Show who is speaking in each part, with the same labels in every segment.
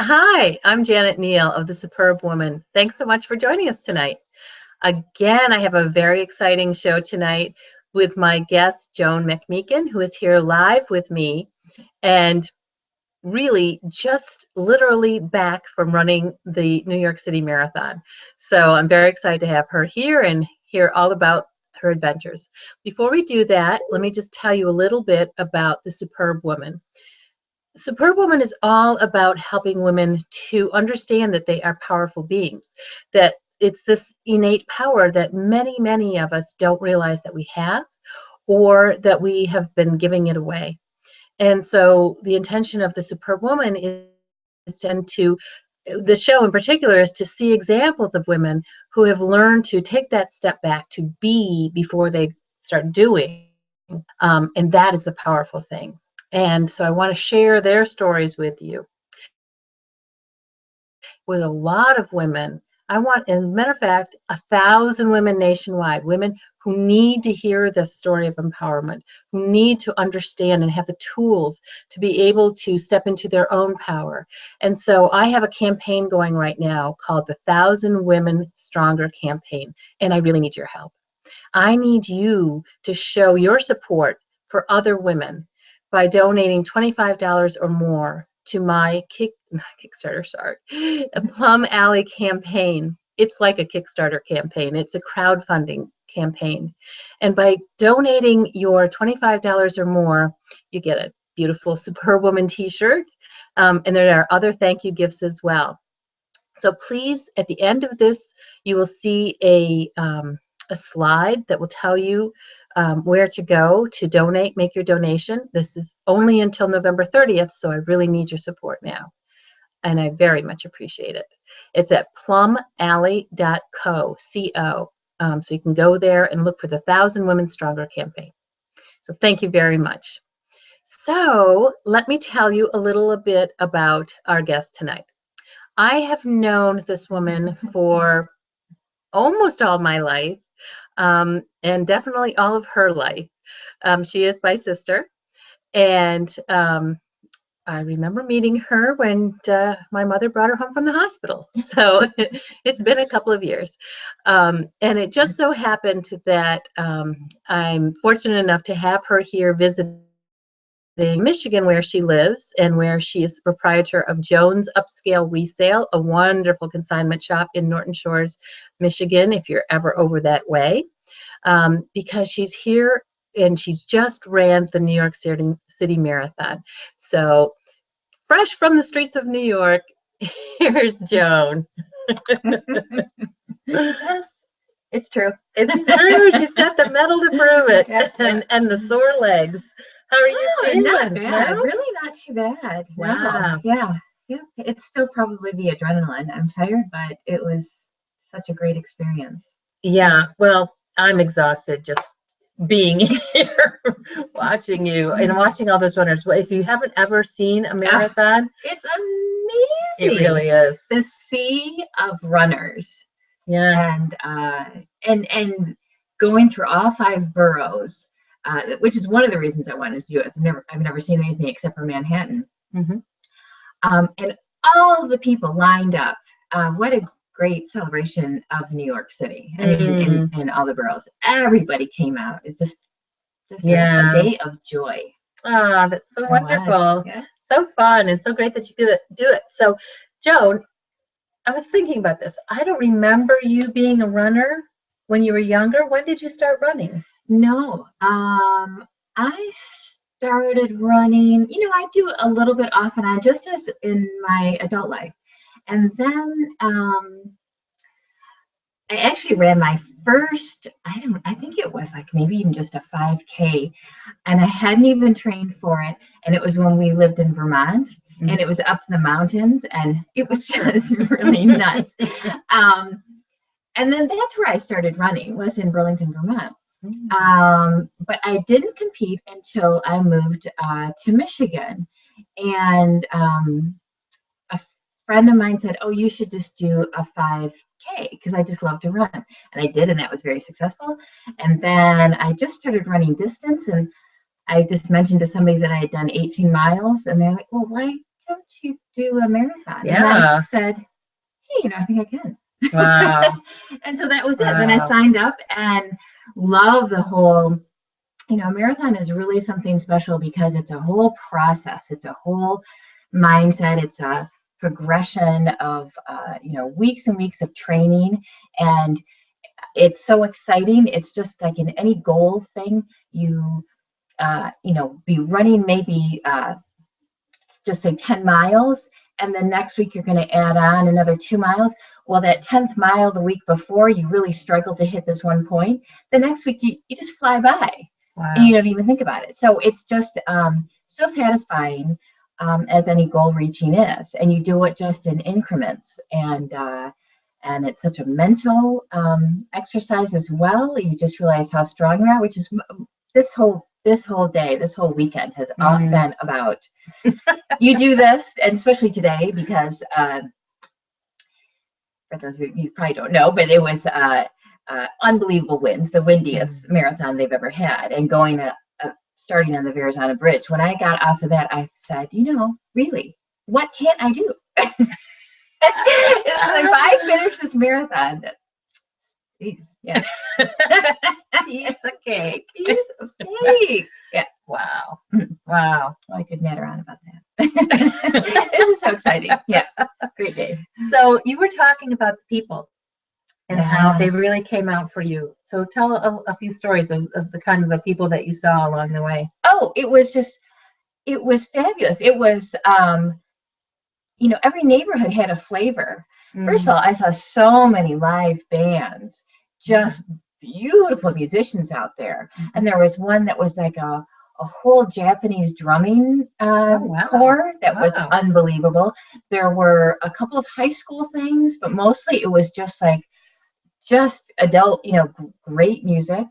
Speaker 1: Hi, I'm Janet Neal of The Superbwoman. Thanks so much for joining us tonight. Again, I have a very exciting show tonight with my guest, Joan MacMeekin, who is here live with me and really just literally back from running the New York City Marathon. So I'm very excited to have her here and hear all about her adventures. Before we do that, let me just tell you a little bit about The Superbwoman. Superwoman is all about helping women to understand that they are powerful beings, that it's this innate power that many of us don't realize that we have or that we have been giving it away. And so the intention of the Superwoman is the show in particular is to see examples of women who have learned to take that step back to be before they start doing. And that is a powerful thing. And so I want to share their stories with you. With a lot of women, I want, as a matter of fact, 1,000 women nationwide, women who need to hear this story of empowerment, who need to understand and have the tools to be able to step into their own power. And so I have a campaign going right now called the 1,000 Women Stronger campaign, and I really need your help. I need you to show your support for other women by donating $25 or more to my Kickstarter, a Plum Alley campaign. It's like a Kickstarter campaign. It's a crowdfunding campaign. And by donating your $25 or more, you get a beautiful Superwoman t-shirt. And there are other thank you gifts as well. So please, at the end of this, you will see a slide that will tell you where to go to donate, make your donation. This is only until November 30th, so I really need your support now. And I very much appreciate it. It's at plumalley.co, C-O. So you can go there and look for the 1,000 Women Stronger campaign. So thank you very much. So let me tell you a little bit about our guest tonight. I have known this woman for almost all my life, and definitely all of her life. She is my sister, and I remember meeting her when my mother brought her home from the hospital. So it's been a couple of years. And it just so happened that I'm fortunate enough to have her here visiting Michigan, where she lives and where she is the proprietor of Joan's Upscale Resale, a wonderful consignment shop in Norton Shores, Michigan, if you're ever over that way, because she's here and she just ran the New York City Marathon. So fresh from the streets of New York, here's Joan.
Speaker 2: Yes, it's true.
Speaker 1: It's true. She's got the medal to prove it, and the sore legs. How are you feeling?
Speaker 2: Not bad.
Speaker 1: No?
Speaker 2: Really not too bad.
Speaker 1: Wow.
Speaker 2: No. Yeah. It's still probably the adrenaline. I'm tired, but it was such a great experience.
Speaker 1: Yeah. Well, I'm exhausted just being here, watching you and watching all those runners. Well, if you haven't ever seen a marathon,
Speaker 2: it's amazing.
Speaker 1: It really is.
Speaker 2: The sea of runners.
Speaker 1: Yeah.
Speaker 2: And going through all 5 boroughs. Which is one of the reasons I wanted to do it. I've never seen anything except for Manhattan.
Speaker 1: Mm-hmm.
Speaker 2: And all the people lined up. What a great celebration of New York City. I mean, in all the boroughs, everybody came out. It just a day of joy.
Speaker 1: Oh, that's so wonderful. Yeah. So fun and so great that you do it. So, Joan, I was thinking about this. I don't remember you being a runner when you were younger. When did you start running?
Speaker 2: No, I started running, I do a little bit off and on, just as in my adult life. And then I actually ran my first, I think it was like maybe even just a 5K, and I hadn't even trained for it. And it was when we lived in Vermont, and it was up in the mountains, and it was just really nuts. And then that's where I started running, was in Burlington, Vermont. But I didn't compete until I moved to Michigan, and a friend of mine said, "Oh, you should just do a 5K," because I just love to run, and I did, and that was very successful. And then I just started running distance, and I just mentioned to somebody that I had done 18 miles, and they're like, "Well, why don't you do a marathon?
Speaker 1: Yeah.
Speaker 2: And I said, hey, I think I can.
Speaker 1: Wow.
Speaker 2: And so that was it.
Speaker 1: Wow.
Speaker 2: Then I signed up and love the whole, a marathon is really something special because it's a whole process. It's a whole mindset. It's a progression of, weeks and weeks of training. And it's so exciting. It's just like in any goal thing, you be running maybe just say 10 miles, and then next week you're going to add on another 2 miles. Well, that 10th mile the week before, you really struggle to hit this one point. The next week, you just fly by.
Speaker 1: Wow.
Speaker 2: And you don't even think about it. So it's just so satisfying, as any goal reaching is. And you do it just in increments. And it's such a mental exercise as well. You just realize how strong you are, which is this whole day, this whole weekend has all been about. You do this, and especially today, because for those of you probably don't know, but it was unbelievable winds, the windiest marathon they've ever had, and going starting on the Verrazano Bridge. When I got off of that, I said, really, what can't I do? If I finish this marathon, geez, yeah.
Speaker 1: Piece of cake.
Speaker 2: Piece of cake. Yeah.
Speaker 1: Wow. Wow.
Speaker 2: Well, I could natter on about that. It was so exciting. Yeah. Great day.
Speaker 1: So you were talking about the people and how they
Speaker 2: Yes.
Speaker 1: really came out for you. So tell a few stories of the kinds of people that you saw along the way.
Speaker 2: Oh, it was fabulous. It was, every neighborhood had a flavor. First of all, I saw so many live bands, just beautiful musicians out there. And there was one that was like a whole Japanese drumming corps that was unbelievable. There were a couple of high school things, but mostly it was just adult, great music.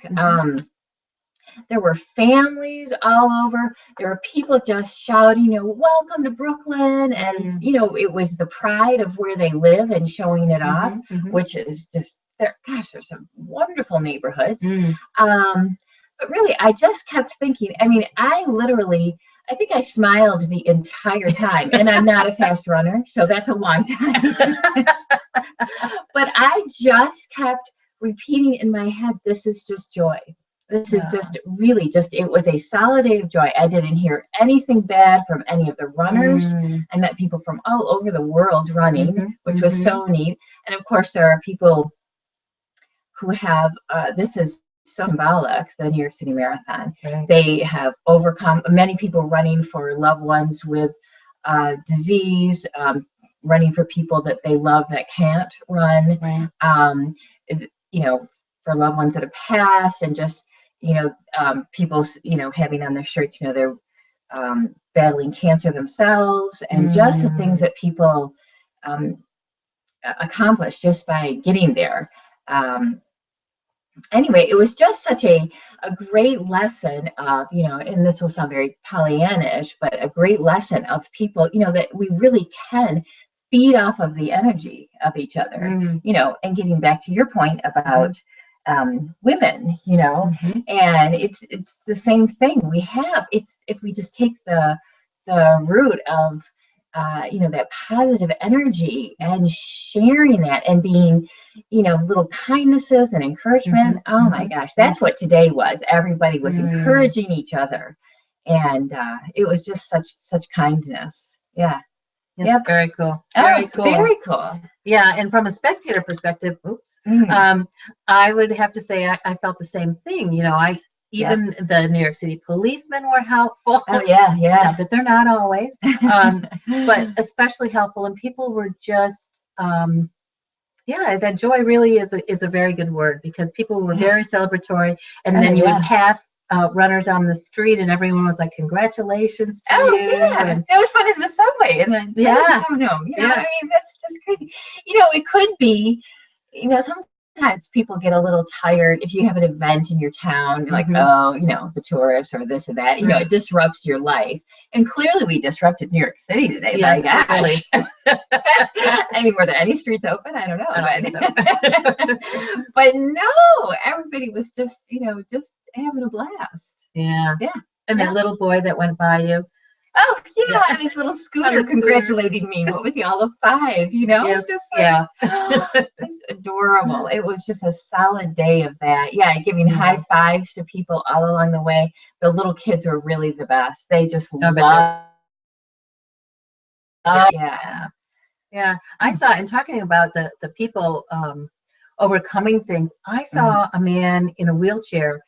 Speaker 2: There were families all over. There were people just shouting, welcome to Brooklyn. And, it was the pride of where they live and showing it off, which is just, there's some wonderful neighborhoods. But really, I just kept thinking, I think I smiled the entire time. And I'm not a fast runner, so that's a long time. But I just kept repeating in my head, this is just joy. This is just really it was a solid day of joy. I didn't hear anything bad from any of the runners. I met people from all over the world running, which was so neat. And of course, there are people who have, this is so symbolic, the New York City Marathon. Right. They have overcome many people running for loved ones with disease, running for people that they love that can't run, for loved ones that have passed, and just, people, having on their shirts, they're battling cancer themselves, and just the things that people accomplish just by getting there. Anyway, it was just such a great lesson of, and this will sound very Pollyanna-ish, but a great lesson of people, that we really can feed off of the energy of each other, and getting back to your point about women, and it's the same thing. We have, if we just take the root of, that positive energy and sharing that and being, little kindnesses and encouragement. Oh my gosh, that's what today was. Everybody was encouraging each other, and it was just such kindness. Yeah.
Speaker 1: It's very cool.
Speaker 2: Very cool.
Speaker 1: Yeah, and from a spectator perspective, I would have to say I felt the same thing. Even the New York City policemen were helpful.
Speaker 2: Oh yeah.
Speaker 1: Not that they're not always, but especially helpful. And people were just, that joy really is a very good word, because people were very celebratory. And then you would pass runners on the street, and everyone was like, congratulations to you.
Speaker 2: Yeah.
Speaker 1: And
Speaker 2: it was fun in the subway, and then that's just crazy. It could be, sometimes people get a little tired if you have an event in your town, you're like, the tourists or this or that, it disrupts your life. And clearly we disrupted New York City today.
Speaker 1: Yes,
Speaker 2: my gosh.
Speaker 1: really.
Speaker 2: Were there any streets open? I don't know. But no, everybody was just, just having a blast.
Speaker 1: Yeah. And that little boy that went by you.
Speaker 2: Oh yeah,
Speaker 1: Yeah.
Speaker 2: on his little
Speaker 1: On
Speaker 2: scooter
Speaker 1: a scooter.
Speaker 2: congratulating me. What was he, all of 5, you know?
Speaker 1: Yeah.
Speaker 2: Just
Speaker 1: Yeah.
Speaker 2: like just adorable. It was just a solid day of that. Yeah, giving
Speaker 1: Yeah.
Speaker 2: high fives to people all along the way. The little kids were really the best. They just
Speaker 1: I bet
Speaker 2: loved
Speaker 1: yeah.
Speaker 2: yeah.
Speaker 1: Yeah. I saw, and talking about the people overcoming things, I saw a man in a wheelchair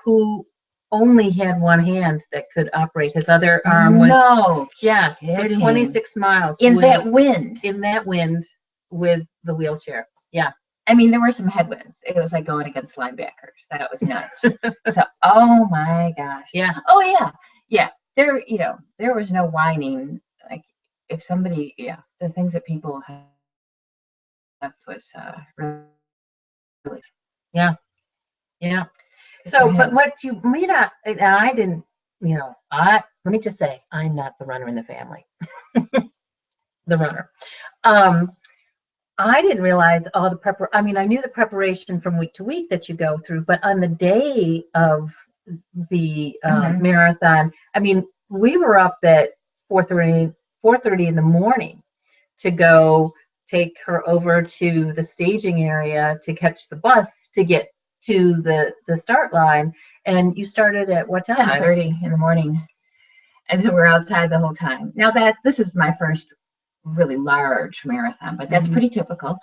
Speaker 1: who only had one hand that could operate. His other arm was,
Speaker 2: No
Speaker 1: yeah, so
Speaker 2: kidding.
Speaker 1: 26 miles
Speaker 2: In
Speaker 1: with,
Speaker 2: that wind.
Speaker 1: in that wind with the wheelchair. Yeah.
Speaker 2: I mean, there were some headwinds. It was like going against linebackers. That was nuts. So, oh my gosh.
Speaker 1: Yeah.
Speaker 2: Oh yeah. Yeah. There, you know, there was no whining. Like if somebody, yeah, the things that people have was really.
Speaker 1: Yeah. Yeah. So, but what you may not, and I didn't, let me just say, I'm not the runner in the family, the runner. I didn't realize all the I mean, I knew the preparation from week to week that you go through, but on the day of the marathon, I mean, we were up at 4:30 in the morning to go take her over to the staging area to catch the bus to get to the start line. And you started at what time?
Speaker 2: 10:30 in the morning. And so we're outside the whole time. Now this is my first really large marathon, but that's pretty typical.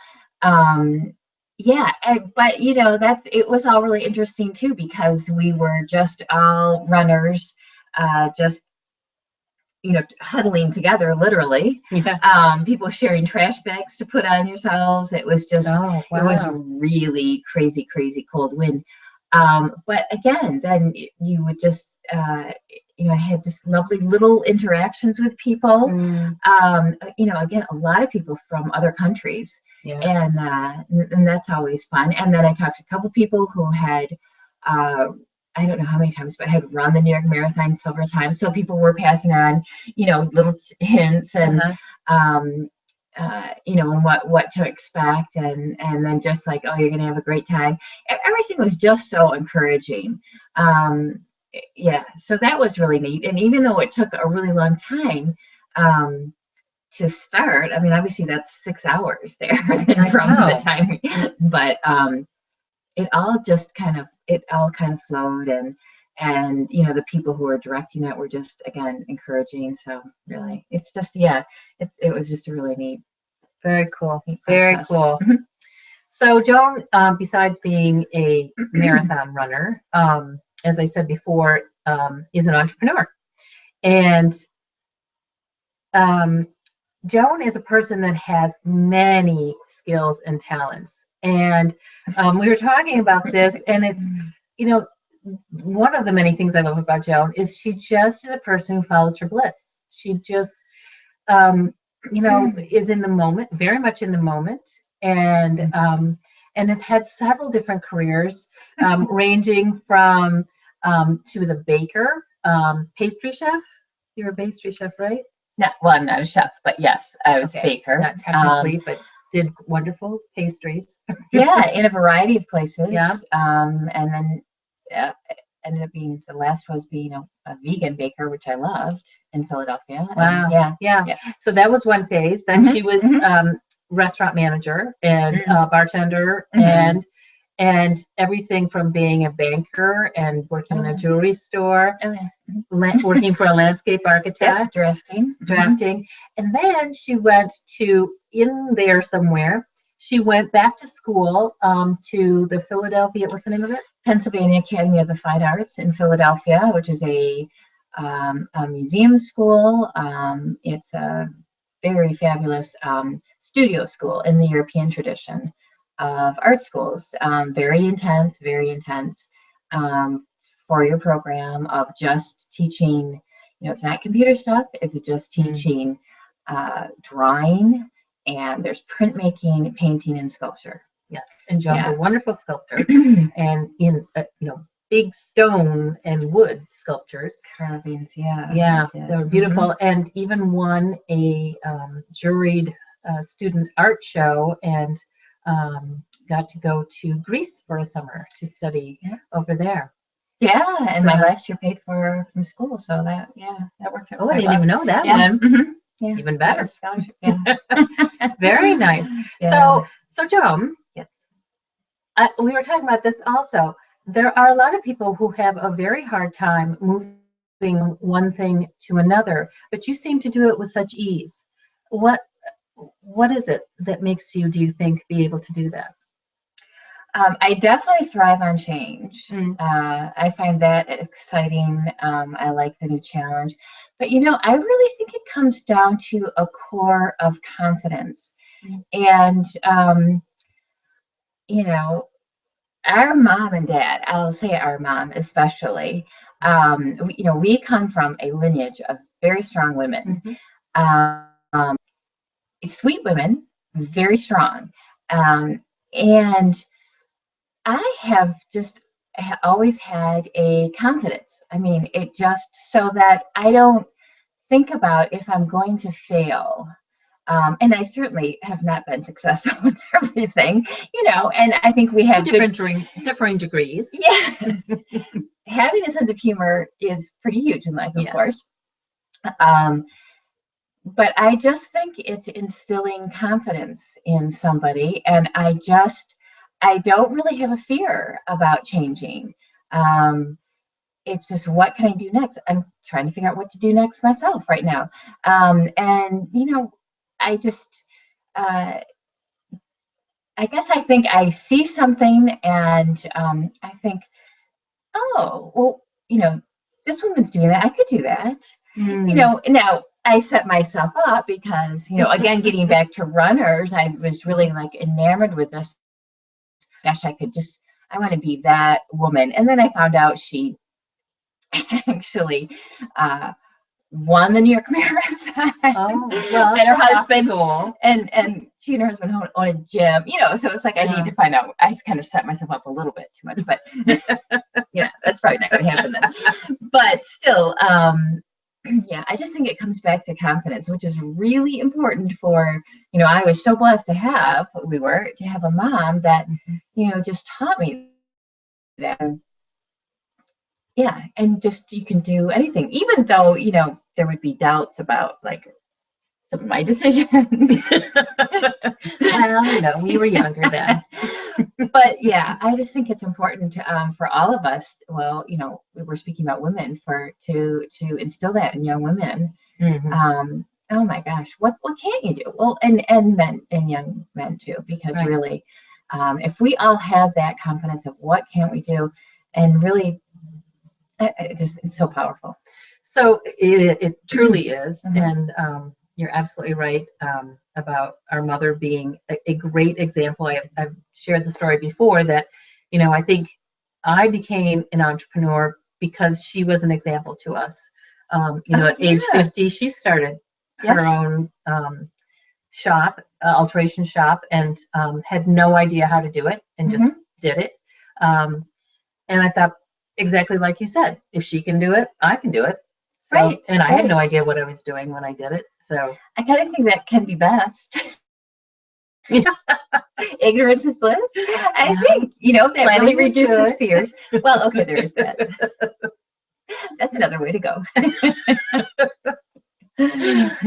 Speaker 2: Yeah, but you know, it was all really interesting too, because we were just all runners, just huddling together, literally.
Speaker 1: Yeah.
Speaker 2: People sharing trash bags to put on yourselves. It was just,
Speaker 1: oh, wow.
Speaker 2: It was really crazy, crazy cold wind. But again, then you would just, I had just lovely little interactions with people. Again, a lot of people from other countries.
Speaker 1: Yeah.
Speaker 2: And that's always fun. And then I talked to a couple people who had, I don't know how many times, but had run the New York Marathon several times. So people were passing on, little hints and, and what to expect. And then just like, oh, you're going to have a great time. Everything was just so encouraging. Yeah. So that was really neat. And even though it took a really long time, to start, I mean, obviously that's 6 hours there from the time, but, it all kind of flowed, and the people who were directing it were just, again, encouraging. So really, it's just, it was just a really neat,
Speaker 1: very cool,
Speaker 2: neat
Speaker 1: very
Speaker 2: process.
Speaker 1: cool. So Joan, besides being a marathon runner, as I said before, is an entrepreneur, and Joan is a person that has many skills and talents. And we were talking about this, and it's, one of the many things I love about Joan is she just is a person who follows her bliss. She just, is in the moment, very much in the moment, and has had several different careers, ranging from, she was a baker, pastry chef. You're a pastry chef, right?
Speaker 2: Well, I'm not a chef, but yes, I was a baker.
Speaker 1: Not technically, but did wonderful pastries.
Speaker 2: Yeah, in a variety of places.
Speaker 1: Yeah.
Speaker 2: And then ended up the last was being a vegan baker, which I loved, in Philadelphia.
Speaker 1: Wow.
Speaker 2: And
Speaker 1: yeah. So that was one phase. Then she was restaurant manager and bartender, and everything from being a banker and working in a jewelry store, working for a landscape architect, drafting. And then she went in there somewhere, she went back to school, to the Philadelphia, what's the name of it?
Speaker 2: Pennsylvania Academy of the Fine Arts in Philadelphia, which is a museum school. It's a very fabulous studio school in the European tradition of art schools. Very intense, 4-year program of just teaching. It's not computer stuff. It's just teaching drawing, and there's printmaking, painting, and sculpture.
Speaker 1: Yes, and Joan's a wonderful sculptor, and in big stone and wood sculptures,
Speaker 2: carvings.
Speaker 1: They're beautiful, and even won a juried student art show, and got to go to Greece for a summer to study over there.
Speaker 2: Yeah, and my
Speaker 1: So-
Speaker 2: last year paid for from school, so that that worked out
Speaker 1: Oh, I
Speaker 2: quite
Speaker 1: didn't
Speaker 2: well.
Speaker 1: even know that
Speaker 2: Yeah.
Speaker 1: one.
Speaker 2: Mhm. Yeah.
Speaker 1: Even
Speaker 2: That
Speaker 1: better.
Speaker 2: was scholarship. Yeah.
Speaker 1: Very nice.
Speaker 2: Yeah.
Speaker 1: So Joan,
Speaker 2: Yes.
Speaker 1: we were talking about this also. There are a lot of people who have a very hard time moving one thing to another, but you seem to do it with such ease. What what is it that makes you, do you think, be able to do that?
Speaker 2: I definitely thrive on change.
Speaker 1: Mm.
Speaker 2: I find that exciting. I like the new challenge. But, I really think it comes down to a core of confidence.
Speaker 1: Mm.
Speaker 2: And, you know, our mom and dad, I'll say our mom especially, we come from a lineage of very strong women, um, sweet women, very strong. And I have just always had a confidence. I mean, it just so that I don't think about if I'm going to fail. And I certainly have not been successful in everything, and I think we have
Speaker 1: Differing degrees.
Speaker 2: yes. Having a sense of humor is pretty huge in life, of
Speaker 1: Yes.
Speaker 2: course. But I just think it's instilling confidence in somebody, and I don't really have a fear about changing. It's just, what can I do next? I'm trying to figure out what to do next myself right now. And I just, I guess I think I see something, and I think, oh, well, this woman's doing that. I could do that. Now I set myself up because, again, getting back to runners, I was really like enamored with this. Gosh, I want to be that woman. And then I found out she actually won the New York Marathon.
Speaker 1: Oh, well,
Speaker 2: and her husband,
Speaker 1: cool.
Speaker 2: and she and her husband own a gym, so it's like, I need to find out. I kind of set myself up a little bit too much, but that's probably not going to happen then. But still, I just think it comes back to confidence, which is really important for, I was so blessed to have a mom that, just taught me that. Yeah, and just, you can do anything, even though, there would be doubts about like some of my decisions.
Speaker 1: Well, we were younger then.
Speaker 2: But yeah, I just think it's important for all of us. Well, we were speaking about women, to instill that in young women.
Speaker 1: Mm-hmm.
Speaker 2: Oh my gosh, what can't you do? Well, and men and young men too, because
Speaker 1: Right.
Speaker 2: really, if we all have that confidence of what can't we do, and really, it's so powerful.
Speaker 1: So it truly is,
Speaker 2: Mhm.
Speaker 1: and you're absolutely right about our mother being a great example. I've shared the story before that, I think I became an entrepreneur because she was an example to us. At age 50, she started her
Speaker 2: Yes.
Speaker 1: own shop, alteration shop, and had no idea how to do it, and just did it. And I thought, exactly like you said, if she can do it, I can do it. So,
Speaker 2: Right.
Speaker 1: And I had no
Speaker 2: Right.
Speaker 1: idea what I was doing when I did it. So
Speaker 2: I kind of think that can be best. Ignorance is bliss. I think, that
Speaker 1: Planning
Speaker 2: really
Speaker 1: was
Speaker 2: reduces
Speaker 1: good.
Speaker 2: fears. Well, okay, there is that. That's another way to go.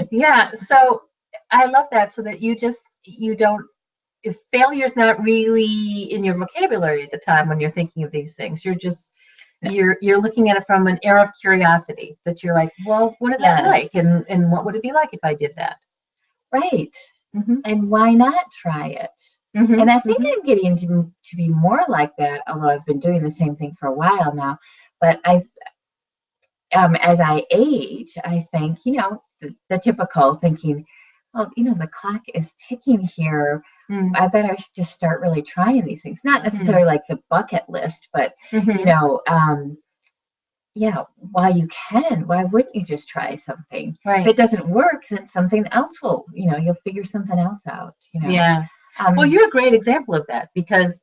Speaker 1: Yeah. So I love that. So that you don't, if failure's not really in your vocabulary at the time when you're thinking of these things, you're just, you're looking at it from an air of curiosity, that you're like, well, what is that like? And what would it be like if I did that?
Speaker 2: Right.
Speaker 1: Mm-hmm.
Speaker 2: And why not try it?
Speaker 1: Mm-hmm.
Speaker 2: And I think I'm getting to be more like that, although I've been doing the same thing for a while now. But as I age, I think, the typical thinking, oh, the clock is ticking here. I better just start really trying these things. Not necessarily like the bucket list, but, while you can, why wouldn't you just try something?
Speaker 1: Right.
Speaker 2: If it doesn't work, then something else will, you'll figure something else out.
Speaker 1: Yeah. Well, you're a great example of that, because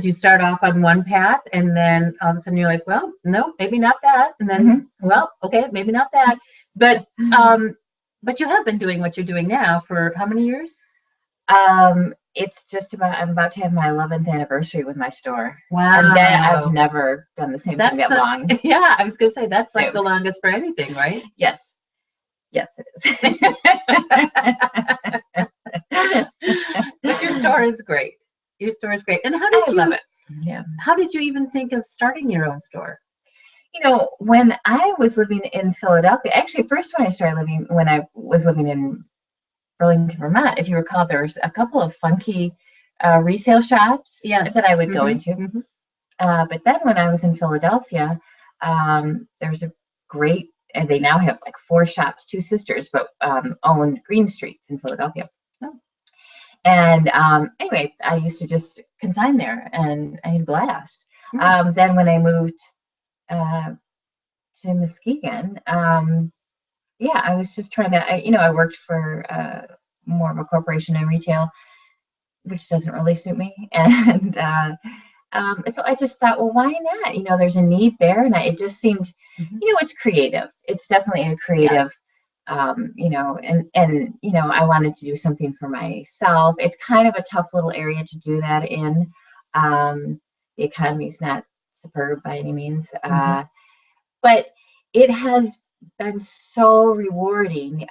Speaker 1: you start off on one path, and then all of a sudden you're like, well, no, maybe not that, and then well, okay, maybe not that, but you have been doing what you're doing now for how many years?
Speaker 2: It's just about, I'm about to have my 11th anniversary with my store.
Speaker 1: Wow.
Speaker 2: And then I've never done the same thing that long.
Speaker 1: Yeah, I was going to say, that's like the longest for anything, right?
Speaker 2: Yes. Yes, it
Speaker 1: is. But your store is great. Your store is great. And how did you love it?
Speaker 2: Yeah.
Speaker 1: How did you even think of starting your own store?
Speaker 2: You know, when I was living in Philadelphia, actually, first when I was living in Burlington, Vermont, if you recall, there was a couple of funky resale shops that I would go into. But then when I was in Philadelphia, there's a great, and they now have like 4 shops, 2 sisters, but owned Green Streets in Philadelphia. Oh. And anyway, I used to just consign there, and I had a blast. Then when I moved to Muskegon, yeah, I was just trying to, I worked for more of a corporation in retail, which doesn't really suit me. And so I just thought, well, why not? There's a need there. And it just seemed, it's creative. It's definitely a creative, and I wanted to do something for myself. It's kind of a tough little area to do that in. The economy's not superb by any means. But it has been so rewarding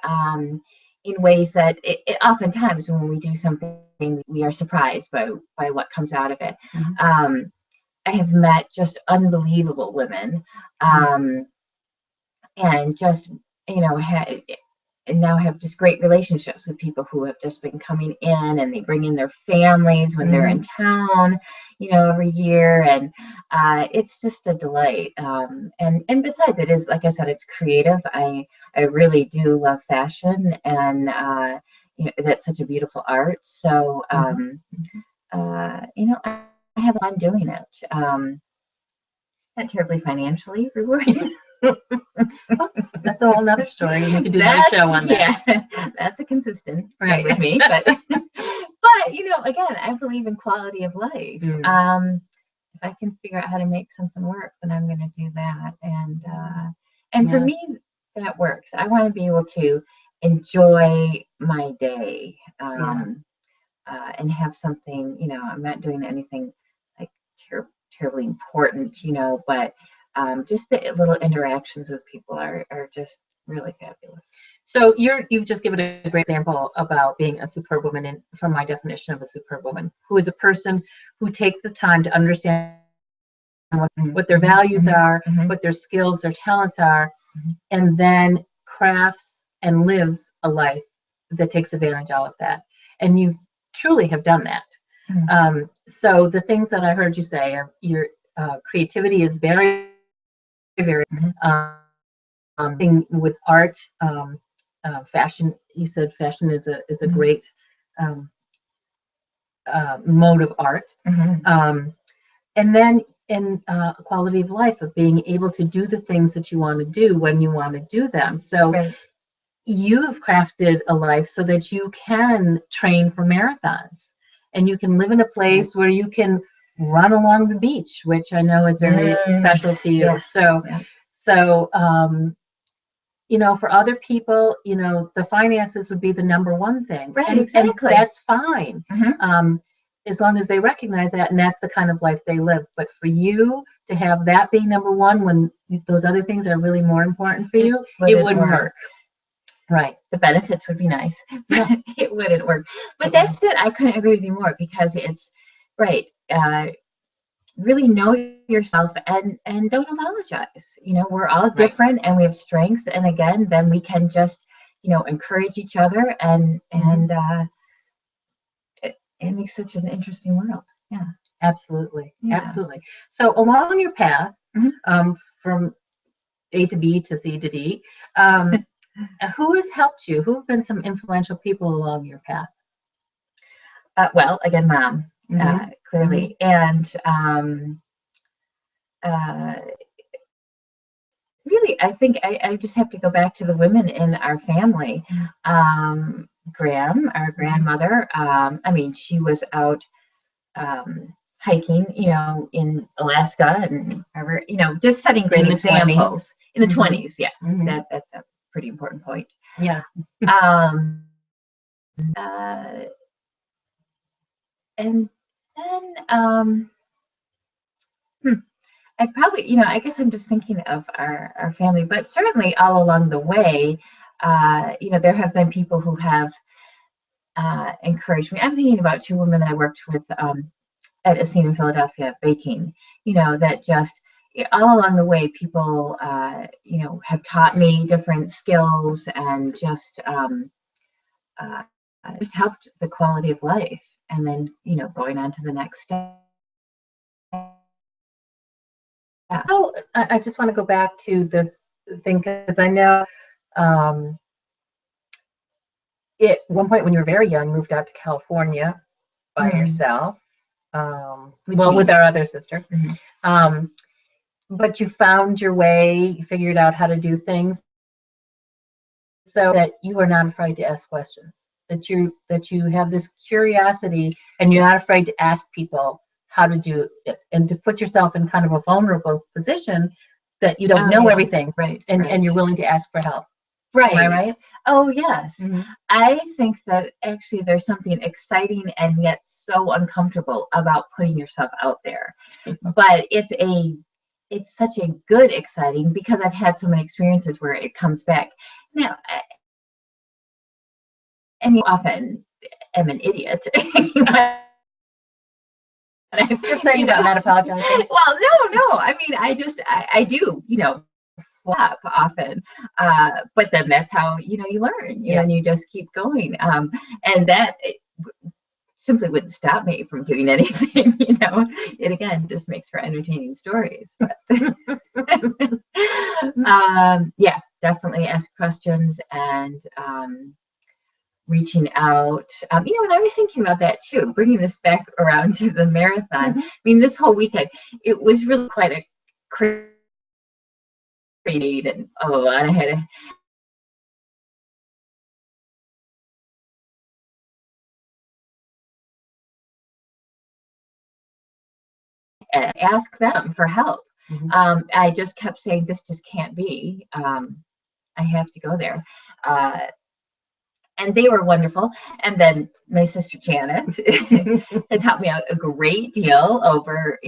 Speaker 2: in ways that oftentimes when we do something, we are surprised by what comes out of it. I have met just unbelievable women, and just, and now have just great relationships with people who have just been coming in, and they bring in their families when they're in town, every year. And it's just a delight. And besides, it is, like I said, it's creative. I really do love fashion, and that's such a beautiful art. So, I have fun doing it. Not terribly financially rewarding.
Speaker 1: That's a whole other story. We could do another show on that.
Speaker 2: Yeah, that's a consistent thing with me. But again, I believe in quality of life. If I can figure out how to make something work, then I'm going to do that. And for me, that works. I want to be able to enjoy my day, and have something. I'm not doing anything like terribly important, but just the little interactions with people are just really fabulous.
Speaker 1: So you've just given a great example about being a superwoman, and from my definition of a superwoman, who is a person who takes the time to understand what their values are, what their skills, their talents are, and then crafts and lives a life that takes advantage of all of that. And you truly have done that. So the things that I heard you say are your creativity is very, very thing with art, fashion. You said fashion is a great mode of art, and then in quality of life of being able to do the things that you want to do when you want to do them. So you have crafted a life so that you can train for marathons, and you can live in a place where you can run along the beach, which I know is very special to you. So for other people, the finances would be the number one thing.
Speaker 2: Right, exactly.
Speaker 1: And that's fine. As long as they recognize that, and that's the kind of life they live. But for you to have that being number one when those other things are really more important for you, it wouldn't work. Right.
Speaker 2: The benefits would be nice. It wouldn't work. But that's it. I couldn't agree with you more, because it's right. Really know yourself, and don't apologize. We're all different, and we have strengths. And again, then we can just, encourage each other, and it makes such an interesting world. Yeah,
Speaker 1: absolutely. Absolutely. So along your path, from A to B to C to D, who has helped you? Who have been some influential people along your path?
Speaker 2: Well, again, Mom, clearly. And really, I think I just have to go back to the women in our family. Graham, our grandmother, she was out hiking, in Alaska, and just setting great examples. In the 20s, that's a pretty important point. and then I probably, I guess I'm just thinking of our family, but certainly all along the way, there have been people who have encouraged me. I'm thinking about two women that I worked with at a scene in Philadelphia baking, that just all along the way, people, have taught me different skills and just helped the quality of life. And then, going on to the next step.
Speaker 1: Oh, I just want to go back to this thing because I know at one point when you were very young, moved out to California by yourself. With our other sister. But you found your way, you figured out how to do things so that you are not afraid to ask questions, that you have this curiosity and you're not afraid to ask people how to do it and to put yourself in kind of a vulnerable position that you don't know everything,
Speaker 2: right?
Speaker 1: And you're willing to ask for help.
Speaker 2: Right.
Speaker 1: Am I right?
Speaker 2: Oh, yes. I think that actually there's something exciting and yet so uncomfortable about putting yourself out there. But it's such a good exciting because I've had so many experiences where it comes back. Now, and often am an idiot.
Speaker 1: I'm just saying I'm not apologizing.
Speaker 2: Well, no. I mean, I do, flop often, but then that's how you learn, and you just keep going, and that simply wouldn't stop me from doing anything. It again just makes for entertaining stories. But yeah, definitely ask questions and reaching out. And I was thinking about that too, bringing this back around to the marathon. I mean, this whole weekend, it was really quite a crazy and I had to ask them for help. I just kept saying, this just can't be. I have to go there. And they were wonderful. And then my sister Janet has helped me out a great deal over,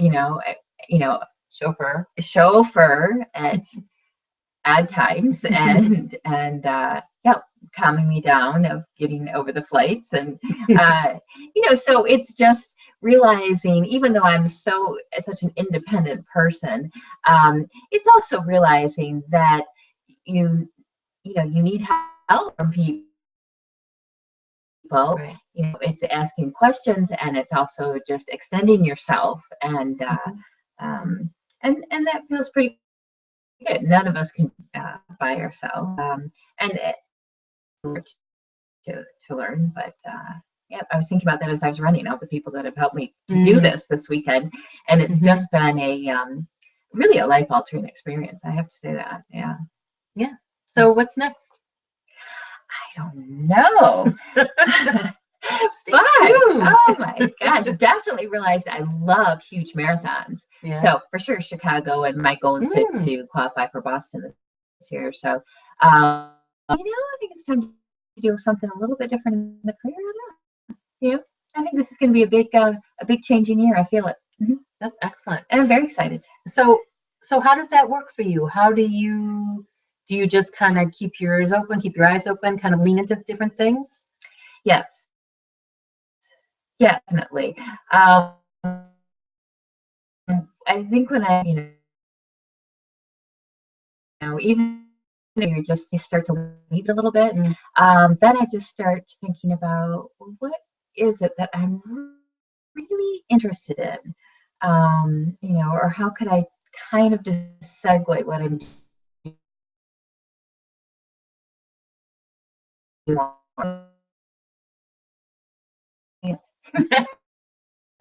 Speaker 2: chauffeur at odd times and calming me down of getting over the flights and so it's just realizing, even though I'm such an independent person, it's also realizing that you need help from people. Right. It's asking questions and it's also just extending yourself and that feels pretty good. None of us can by ourselves, and to learn. But yeah, I was thinking about that as I was running. All the people that have helped me to do this weekend, and it's just been a really a life-altering experience. I have to say that. Yeah.
Speaker 1: So what's next?
Speaker 2: I don't know. But oh my gosh, definitely realized I love huge marathons. So for sure Chicago, and my goal is to qualify for Boston this year. So I think it's time to do something a little bit different in the career. I think this is going to be a big changing year. I feel it.
Speaker 1: That's excellent,
Speaker 2: and I'm very excited.
Speaker 1: So how does that work for you? How do you just kind of keep your ears open, keep your eyes open, kind of lean into different things?
Speaker 2: Yes. Definitely. I think when I, even you start to leave it a little bit, then I just start thinking about what is it that I'm really interested in, or how could I kind of just segue what I'm doing.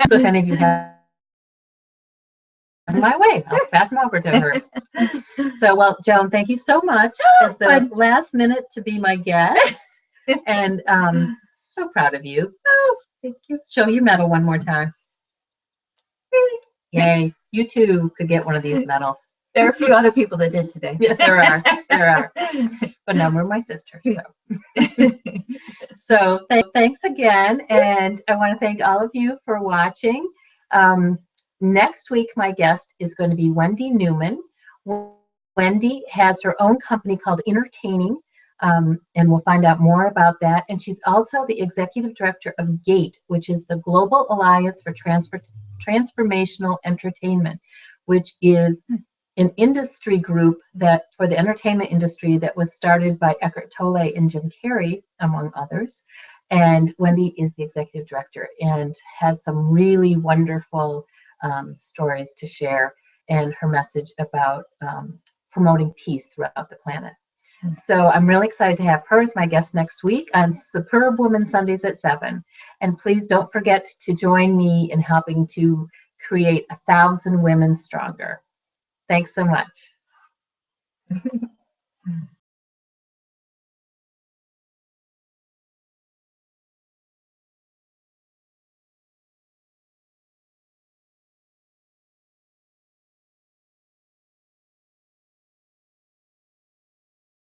Speaker 1: So if any of you have my way, I'll pass them over to her. So, well, Joan, thank you so much at the last minute to be my guest, and so proud of you.
Speaker 2: Oh, thank you.
Speaker 1: Show your medal one more time. Yay! You too could get one of these medals.
Speaker 2: There are a few other people that did today.
Speaker 1: Yeah, there are. But none were my sister. So thanks again, and I want to thank all of you for watching. Next week, my guest is going to be Wendy Newman. Wendy has her own company called Entertaining, and we'll find out more about that. And she's also the executive director of GATE, which is the Global Alliance for Transformational Entertainment, which is an industry group that for the entertainment industry that was started by Eckhart Tolle and Jim Carrey, among others. And Wendy is the executive director and has some really wonderful stories to share, and her message about promoting peace throughout the planet. So I'm really excited to have her as my guest next week on Superbwoman Sundays at 7. And please don't forget to join me in helping to create 1,000 women stronger. Thanks so much.